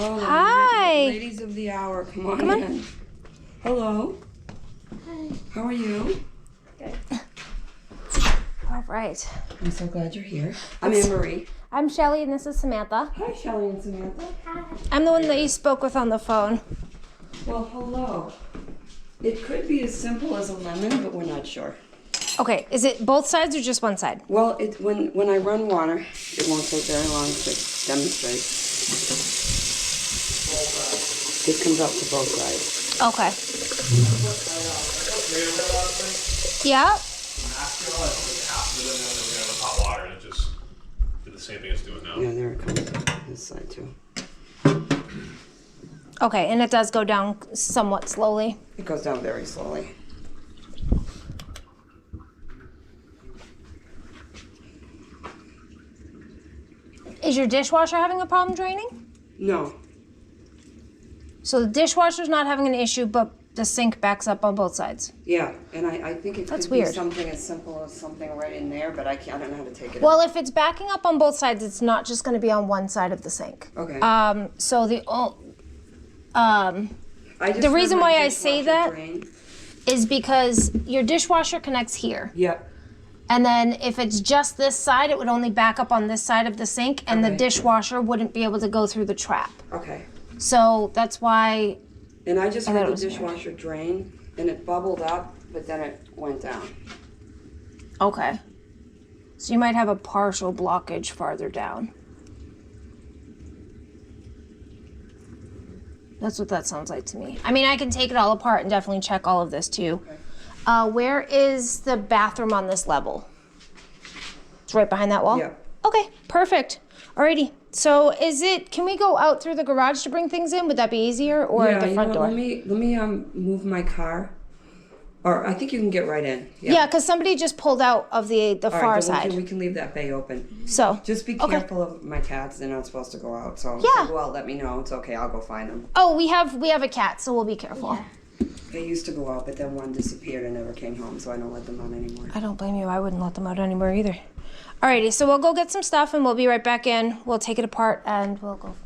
Oh, hi. Ladies of the hour, come on in. Hello. Hi. How are you? Good. All right. I'm so glad you're here. I'm Anne-Marie. I'm Shelly and this is Samantha. Hi, Shelly and Samantha. Hi. I'm the one that you spoke with on the phone. Well, hello. It could be as simple as a lemon, but we're not sure. Okay, is it both sides or just one side? Well, when I run water, it won't take very long to demonstrate. It comes up to both sides. Okay. Yeah. Hot water and it just did the same thing it's doing now. Yeah, there it comes. This side too. Okay, and it does go down somewhat slowly. It goes down very slowly. Is your dishwasher having a problem draining? No. So the dishwasher's not having an issue, but the sink backs up on both sides. Yeah, and I think it That's could be weird. something as simple as something right in there, but I don't know how to take it Well, if it's backing up on both sides, it's not just going to be on one side of the sink. Okay. So the I just the heard reason my why I say dishwasher that drain. is because your dishwasher connects here. Yep. And then if it's just this side, it would only back up on this side of the sink, and the Okay. dishwasher wouldn't be able to go through the trap. Okay. So that's why. And I just I thought heard it the was weird. dishwasher drain, and it bubbled up, but then it went down. Okay. So you might have a partial blockage farther down. That's what that sounds like to me. I mean, I can take it all apart and definitely check all of this too. Okay. Where is the bathroom on this level? It's right behind that wall? Yeah. Okay, perfect. Alrighty. So can we go out through the garage to bring things in? Would that be easier, or Yeah, the front door? Let me move my car. Or I think you can get right in. Yeah, because somebody just pulled out of the All far right, then side. we can leave that bay open. So Just be Okay. careful of my cats. They're not supposed to go out. So if Yeah. they go out, let me know. It's okay. I'll go find them. Oh, we have a cat, so we'll be careful. Yeah. They used to go out, but then one disappeared and never came home, so I don't let them out anymore. I don't blame you. I wouldn't let them out anymore either. Alrighty, so we'll go get some stuff and we'll be right back in. We'll take it apart and we'll go.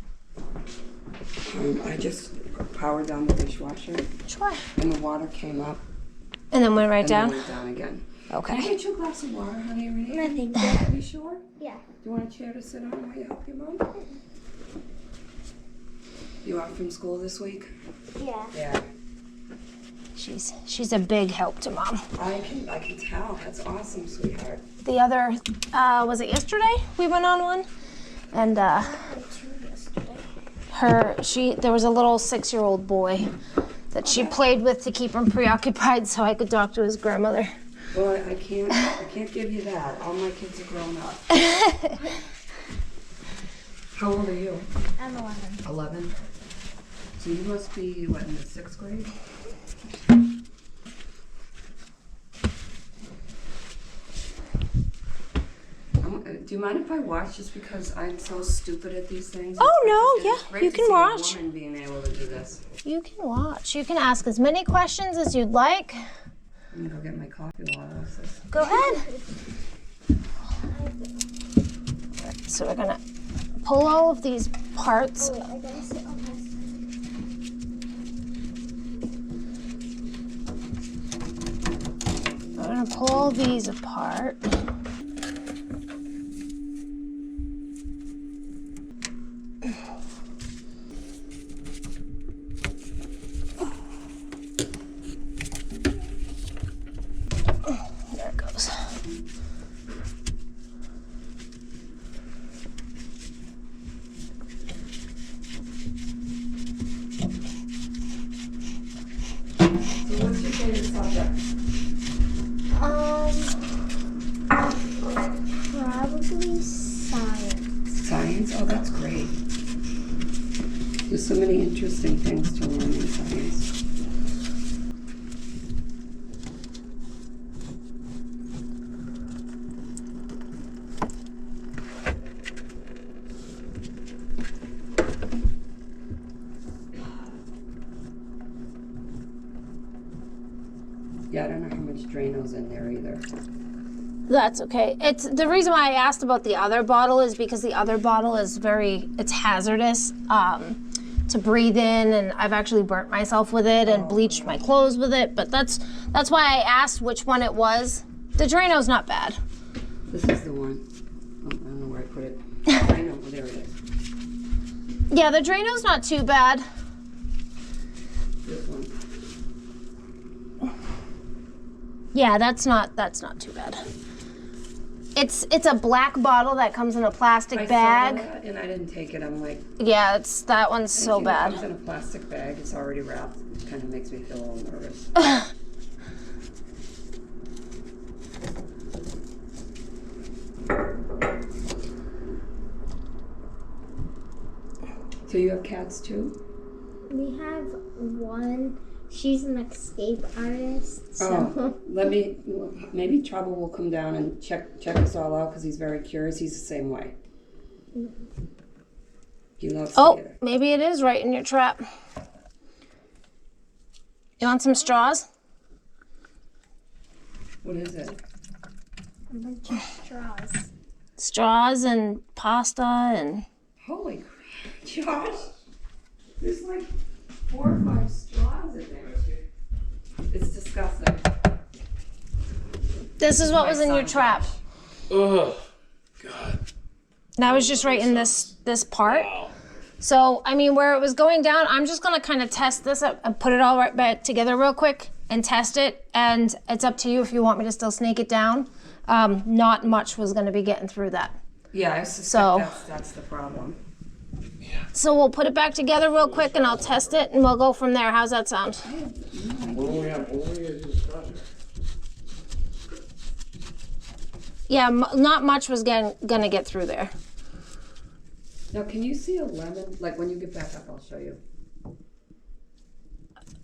I just powered down the dishwasher, Sure. and the water came up And then went right and down? then went down again. Can I Okay. get you a glass of water, honey? Or anything? Nothing. Are you sure? Yeah. Do you want a chair to sit on while you help your mom? You out from school this week? Yeah. Yeah. She's a big help to Mom. I can tell. That's awesome, sweetheart. The other, was it yesterday? We went on one? And there was a little 6-year-old boy that she played with to keep him preoccupied so I could talk to his grandmother. Well, I can't give you that. All my kids are grown up. How old are you? I'm 11. 11. So you must be, what, in the 6th grade? Do you mind if I watch just because I'm so stupid at these things? Oh, no, It's yeah, great you to can see watch. A woman being able to do this. You can watch. You can ask as many questions as you'd like. I'm gonna go get my coffee while I watch this. Go ahead. So we're gonna pull all of these parts. Wait, I gotta sit on this. We're gonna pull these apart. There it goes. So what's your favorite subject? Probably science. Science? Oh, that's great. There's so many interesting things to learn in science. Yeah, I don't know how much Drano's in there either. That's okay. It's the reason why I asked about the other bottle is because the other bottle is it's hazardous. to breathe in, and I've actually burnt myself with it and bleached my clothes with it, but that's why I asked which one it was. The Drano's not bad. This is the one. Oh, I don't know where I put it. I know, there it is. Yeah, the Drano's not too bad. This one. Yeah, that's not too bad. It's a black bottle that comes in a plastic I bag. saw that and I didn't take it. I'm like, Yeah, that one's so anything that bad. comes in a plastic bag, it's already wrapped. It kind of makes me feel a little nervous. So you have cats too? We have one. She's an escape artist. So Oh, maybe Trouble will come down and check us all out because he's very curious. He's the same way. He loves Oh, theater. maybe it is right in your trap. You want some straws? What is it? a bunch of straws. Straws and pasta and... Holy crap, Josh. There's like 4 or 5 straws in there. It's disgusting. This is what was in your son, trap. Josh. Oh, God. That was just right in this part. Wow. So, I mean, where it was going down, I'm just gonna kind of test this up and put it all right back together real quick and test it. And it's up to you if you want me to still snake it down. Not much was gonna be getting through that. Yeah, I suspect So- that's the problem. So we'll put it back together real quick and I'll test it and we'll go from there. How's that sound? When we have do this project? Yeah, not much was gonna get through there. Now, can you see a lemon? Like when you get back up, I'll show you.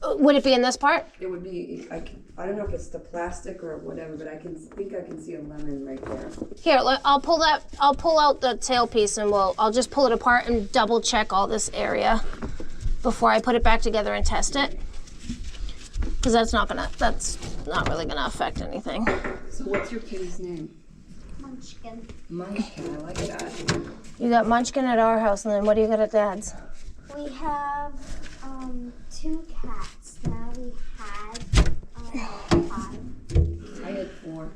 Would it be in this part? It would be, I don't know if it's the plastic or whatever, but I think I can see a lemon right there. Here, I'll pull out the tailpiece and I'll just pull it apart and double check all this area before I put it back together and test it. Because that's not really gonna affect anything. So what's your kitty's name? Munchkin. Munchkin, I like that. You got Munchkin at our house, and then what do you got at Dad's? We have 2 cats. Now we had 5. I had 4.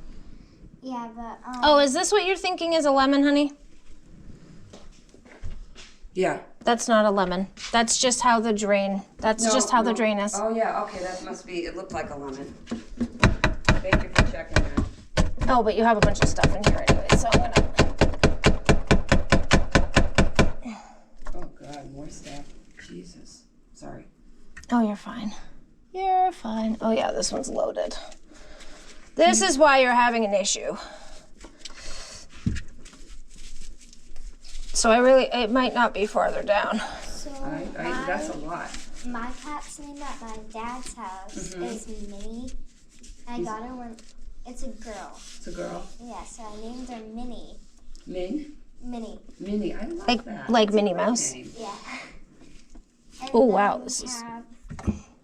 Yeah, but Oh, is this what you're thinking is a lemon, honey? Yeah. That's not a lemon. That's just how the drain. That's just how the drain is. Oh yeah, okay, that must be, it looked like a lemon. Thank you for checking that. Oh, but you have a bunch of stuff in here anyway, so I'm gonna. Oh God, more stuff. Jesus. Sorry. Oh, you're fine. You're fine. Oh yeah, this one's loaded. This is why you're having an issue. So it might not be farther down. so That's a lot. my cat's name at my dad's house is Minnie. I got her when it's a girl. It's a girl. Yeah, so I named her Minnie. Min? Minnie. Minnie, I love Like- that. like That's a Minnie great Mouse? name. Yeah. And Oh, then wow, this is-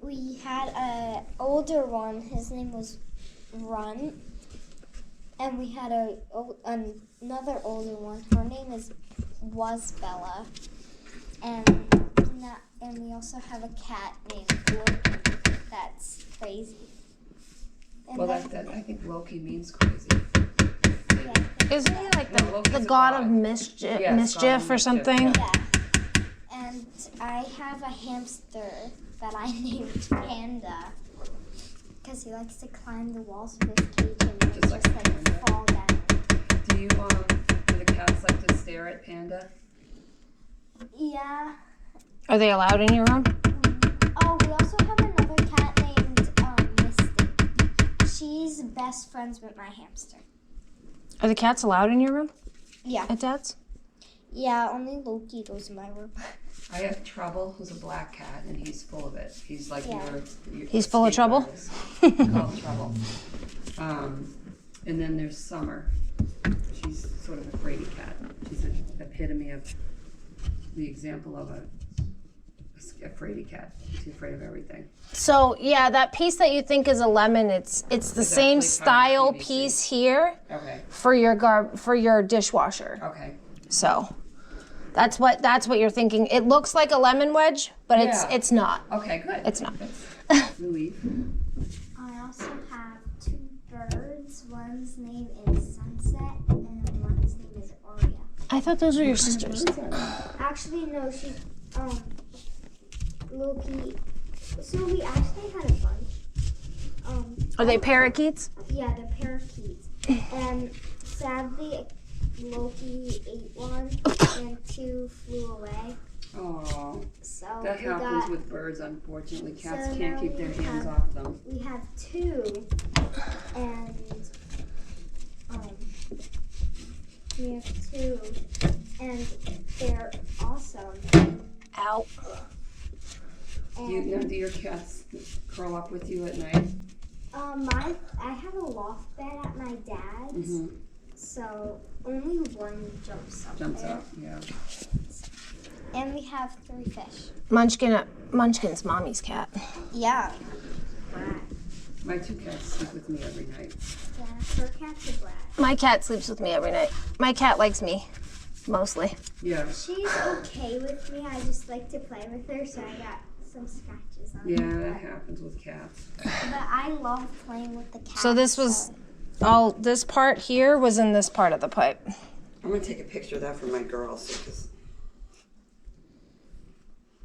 We had an older one. His name was Run. And we had another older one. Her name was Bella. And we also have a cat named Loki. That's crazy. And Well, then- I think Loki means crazy. yeah. Isn't he like No, Loki's the a god god. of mischief, Yes, god of mischief or mischief, something? yeah. Yeah. And I have a hamster that I named Panda because he likes to climb the walls of his cage and Just just like a panda. fall down. Do the cats like to stare at Panda? Yeah. Are they allowed in your room? Oh, we also have another cat named Misty. She's best friends with my hamster. Are the cats allowed in your room Yeah. at Dad's? Yeah, only Loki goes in my room. I have Trouble, who's a black cat, and he's full of it. He's like Yeah. your He's full of escape trouble? artist. He's called Trouble. And then there's Summer. She's sort of a fraidy cat. She's an epitome of the example of a fraidy cat. She's afraid of everything. So yeah, that piece that you think is a lemon, it's the It's same actually style part of the PVC. piece here Okay. for your dishwasher. Okay. So That's what you're thinking. It looks like a lemon wedge, but Yeah. it's not. Okay, good. It's not. That's relief. I also have 2 birds. One's name is Sunset and one's name is Aria. I thought those were your sisters. Actually, no, she's Loki. So we actually had a bunch. Are they parakeets? Yeah, they're parakeets. And sadly, Loki ate one and 2 flew away. Oh, So that we happens got, with birds, unfortunately. Cats So can't now keep we their hands have- off them. we have 2 and we have 2 and they're awesome. Ow. And Do your cats curl up with you at night? I have a loft bed at my dad's, Mm-hmm. so only one jumps up Jumps there. up, yeah. And we have 3 fish. Munchkin's mommy's cat. Yeah. My 2 cats sleep with me every night. Yeah, her cat's a black. My cat sleeps with me every night. My cat likes me, mostly. Yeah. She's okay with me. I just like to play with her, so I got some scratches on Yeah, her. that happens with cats. But I love playing with the cat. So this part here was in this part of the pipe. I'm gonna take a picture of that for my girls because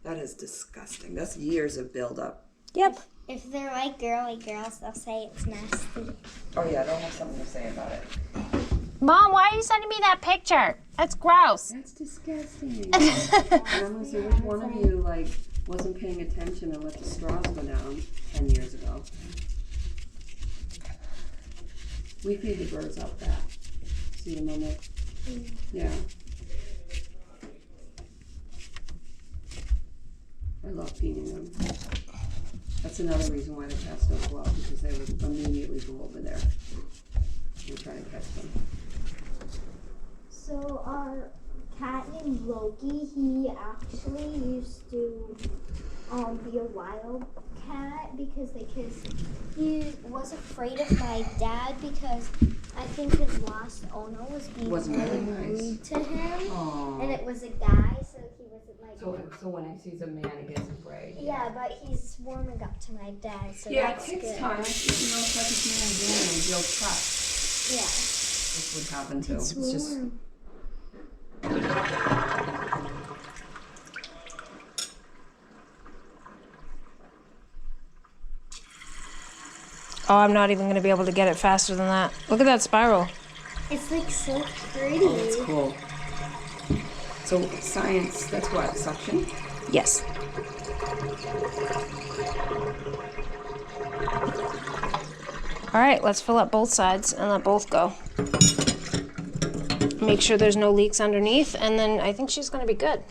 that is disgusting. That's years of buildup. Yep. If they're like girly girls, they'll say it's nasty. Oh yeah, they'll have something to say about it. Mom, why are you sending me that picture? That's gross. That's disgusting. I want to see which one of you wasn't paying attention and let the straws go down 10 years ago. We feed the birds out back. See them on there? Yeah. I love feeding them. That's another reason why the cats don't go out, because they would immediately go over there and try to catch them. So our cat named Loki, he actually used to be a wild cat because he was afraid of my dad because I think his last owner was being Wasn't really very nice. rude to him, Aww. and it was a guy, so he wasn't like. So when he sees a man, he gets afraid. Yeah, but he's warming up to my dad, so Yeah, it that's takes good. time. It's like a man and woman and build trust. Yeah. This would happen too. It's just warm. Oh, I'm not even going to be able to get it faster than that. Look at that spiral. It's like so pretty. Oh, that's cool. So science, that's what, suction? Yes. All right, let's fill up both sides and let both go. Make sure there's no leaks underneath, and then I think she's going to be good.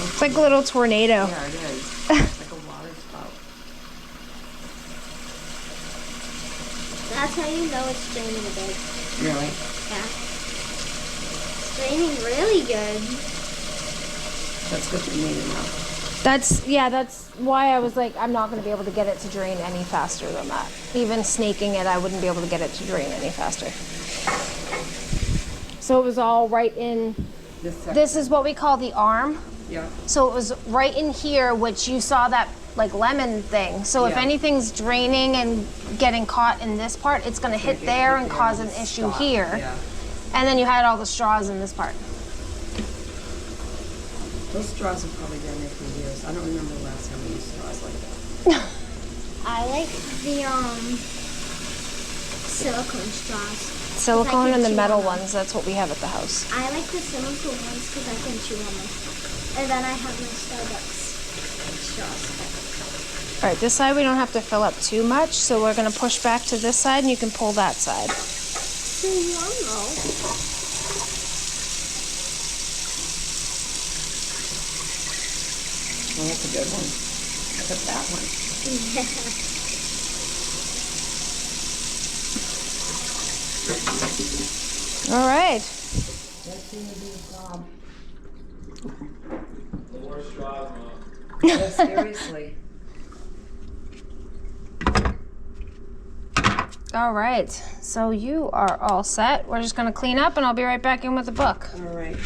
It's like a little tornado. Yeah, it is. It's like a water spout. That's how you know it's draining a bit. Really? Yeah. It's draining really good. That's good for me to know. That's why I was like, I'm not going to be able to get it to drain any faster than that. Even snaking it, I wouldn't be able to get it to drain any faster. So it was all right in, This section. this is what we call the arm. Yeah. So it was right in here, which you saw that like lemon thing. So if Yeah. anything's draining and getting caught in this part, it's going to hit there and cause an issue Stop. here. Yeah. And then you had all the straws in this part. Those straws have probably been there for years. I don't remember the last time we used straws like that. I like the silicone straws. Silicone and the chew metal on them. ones, that's what we have at the house. I like the silicone ones because I can chew on them. And then I have my Starbucks straws. All right, this side we don't have to fill up too much, so we're going to push back to this side and you can pull that side. So yellow. Oh, that's a good one. Look at that one. Yeah. All right. That seemed to be the problem. No more straws, Mom. Yeah, seriously. All right. So you are all set. We're just gonna clean up, and I'll be right back in with the book. All right.